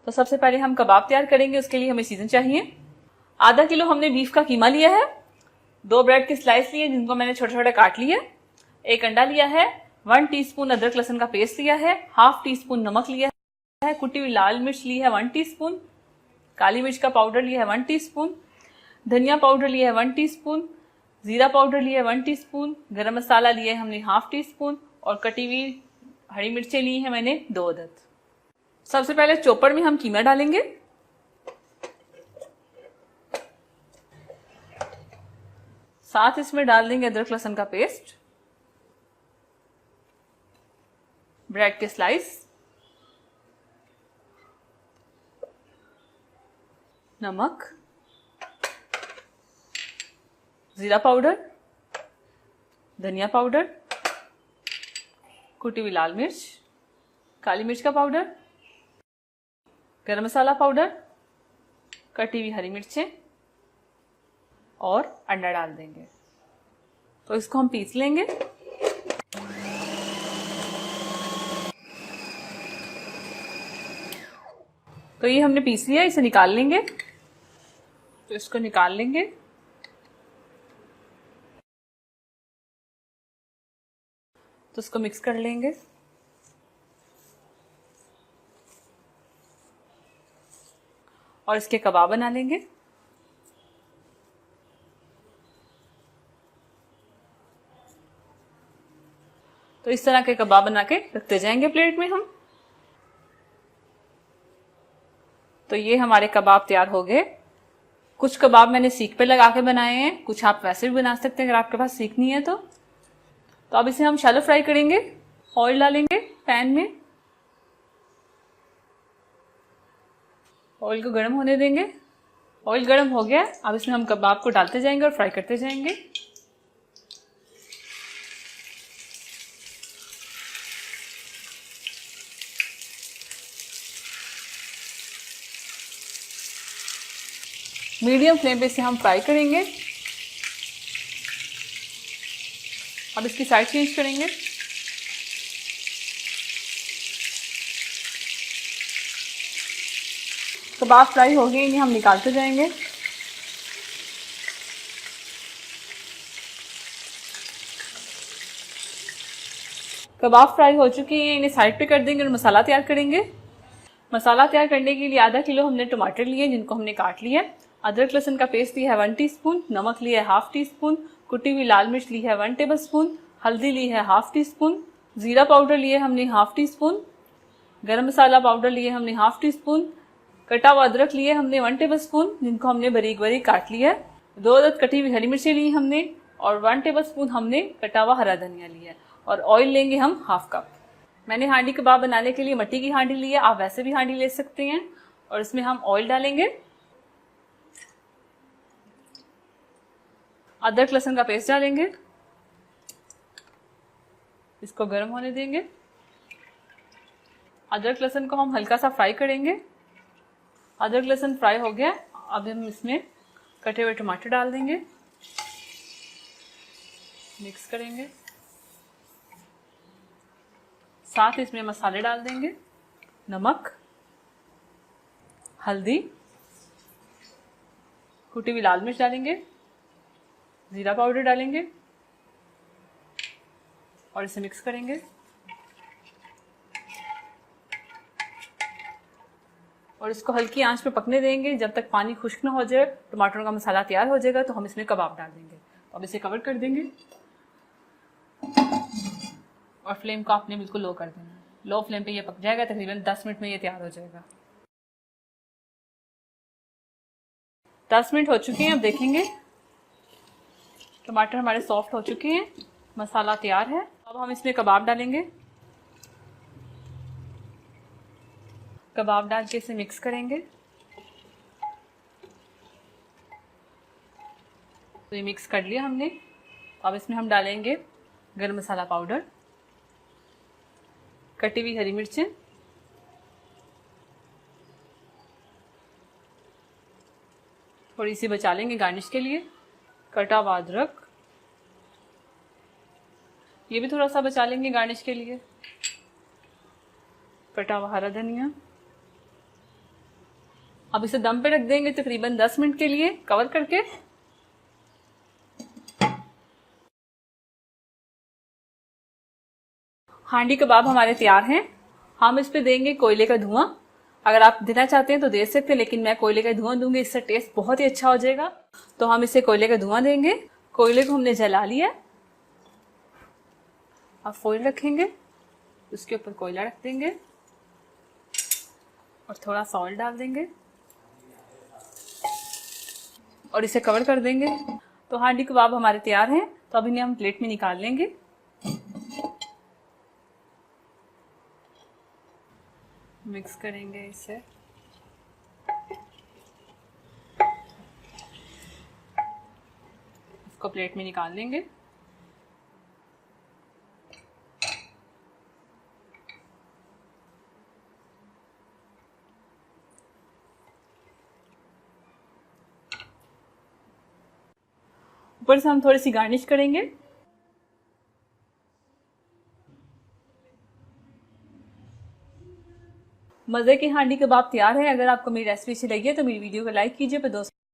तो सबसे पहले हम कबाब तैयार करेंगे, उसके लिए हमें सीजन चाहिए। आधा किलो हमने बीफ का कीमा लिया है, 2 ब्रेड के स्लाइस लिए जिनको मैंने छोटे छोटे काट लिया, 1 अंडा लिया है, 1 टीस्पून अदरक लहसुन का पेस्ट लिया है, हाफ टी स्पून नमक लिया है, कुटी हुई लाल मिर्च ली है 1 टीस्पून, काली मिर्च का पाउडर लिया है 1 टीस्पून, धनिया पाउडर लिया है 1 टीस्पून, जीरा पाउडर लिया है 1 टीस्पून, गरम मसाला लिया है हमने हाफ टी स्पून और कटी हुई हरी मिर्चें ली है मैंने 2 अदद। सबसे पहले चॉपर में हम कीमा डालेंगे। साथ इसमें डाल देंगे अदरक लहसुन का पेस्ट, ब्रेड के स्लाइस, नमक, जीरा पाउडर, धनिया पाउडर, कुटी हुई लाल मिर्च, काली मिर्च का पाउडर, गरम मसाला पाउडर, कटी हुई हरी मिर्चें और अंडा डाल देंगे। तो इसको हम पीस लेंगे। तो ये हमने पीस लिया, इसे निकाल लेंगे। तो इसको निकाल लेंगे। तो इसको मिक्स कर लेंगे। और इसके कबाब बना लेंगे। तो इस तरह के कबाब बना के रखते जाएंगे प्लेट में हम। तो ये हमारे कबाब तैयार हो गए। कुछ कबाब मैंने सीख पे लगा के बनाए हैं, कुछ आप वैसे भी बना सकते हैं अगर आपके पास सीख नहीं है तो। अब इसे हम शैलो फ्राई करेंगे। ऑयल डालेंगे पैन में, ऑयल को गर्म होने देंगे। ऑयल गर्म हो गया, अब इसमें हम कबाब को डालते जाएंगे और फ्राई करते जाएंगे। मीडियम फ्लेम पे इसे हम फ्राई करेंगे। अब इसकी साइड चेंज करेंगे। कबाब फ्राई हो गए, इन्हें हम निकालते जाएंगे। कबाब फ्राई हो चुके हैं, इन्हें साइड पे कर देंगे और मसाला तैयार करेंगे। मसाला तैयार करने के लिए आधा किलो हमने टमाटर लिए जिनको हमने काट लिया, अदरक लहसुन का पेस्ट लिया है 1 टीस्पून, नमक लिया है हाफ टी स्पून, कुटी हुई लाल मिर्च ली है 1 टेबल स्पून, हल्दी ली है हाफ टी स्पून, जीरा पाउडर लिए हमने हाफ टी स्पून, गरम मसाला पाउडर लिए हमने हाफ टी स्पून, कटा हुआ अदरक लिए हमने 1 टेबल स्पून जिनको हमने बारीक बारीक काट लिया है, 2 अदद कटी हुई हरी मिर्ची ली हमने और 1 टेबल स्पून हमने कटा हुआ हरा धनिया लिया है। और ऑयल लेंगे हम हाफ कप। मैंने हांडी कबाब बनाने के लिए मट्टी की हांडी ली है, आप वैसे भी हांडी ले सकते हैं। और इसमें हम ऑयल डालेंगे, अदरक लहसुन का पेस्ट डालेंगे, इसको गर्म होने देंगे। अदरक लहसुन को हम हल्का सा फ्राई करेंगे। अदरक लहसुन फ्राई हो गया, अब हम इसमें कटे हुए टमाटर डाल देंगे, मिक्स करेंगे। साथ इसमें मसाले डाल देंगे, नमक, हल्दी, कुटी हुई लाल मिर्च डालेंगे, जीरा पाउडर डालेंगे और इसे मिक्स करेंगे। और इसको हल्की आंच पे पकने देंगे जब तक पानी खुश्क ना हो जाए। टमाटरों का मसाला तैयार हो जाएगा तो हम इसमें कबाब डाल देंगे। अब इसे कवर कर देंगे और फ्लेम को आपने बिल्कुल लो कर देना। लो फ्लेम पे ये पक जाएगा, तकरीबन 10 मिनट में ये तैयार हो जाएगा। 10 मिनट हो चुके हैं, अब देखेंगे टमाटर हमारे सॉफ्ट हो चुके हैं, मसाला तैयार है। अब हम इसमें कबाब डालेंगे। कबाब डाल के इसे मिक्स करेंगे। तो ये मिक्स कर लिया हमने। अब इसमें हम डालेंगे गरम मसाला पाउडर, कटी हुई हरी मिर्चें, थोड़ी सी बचा लेंगे गार्निश के लिए, कटा हुआ अदरक, ये भी थोड़ा सा बचा लेंगे गार्निश के लिए, कटा हुआ हरा धनिया, अब इसे दम पे रख देंगे तकरीबन 10 मिनट के लिए कवर करके। हांडी कबाब हमारे तैयार हैं। हम इस पे देंगे कोयले का धुआं। अगर आप देना चाहते हैं तो दे सकते हैं, लेकिन मैं कोयले का धुआं दूंगी, इससे टेस्ट बहुत ही अच्छा हो जाएगा। तो हम इसे कोयले का धुआं देंगे। कोयले को हमने जला लिया। अब फॉइल रखेंगे, उसके ऊपर कोयला रख देंगे और थोड़ा सॉल्ट डाल देंगे और इसे कवर कर देंगे। तो हांडी कबाब हमारे तैयार हैं। तो अब इन्हें हम प्लेट में निकाल लेंगे। मिक्स करेंगे इसे। इसको प्लेट में निकाल लेंगे। ऊपर से हम थोड़ी सी गार्निश करेंगे। मज़े की हांडी कबाब तैयार है। अगर आपको मेरी रेसिपी अच्छी लगी है तो मेरी वीडियो को लाइक कीजिए, पर दोस्तों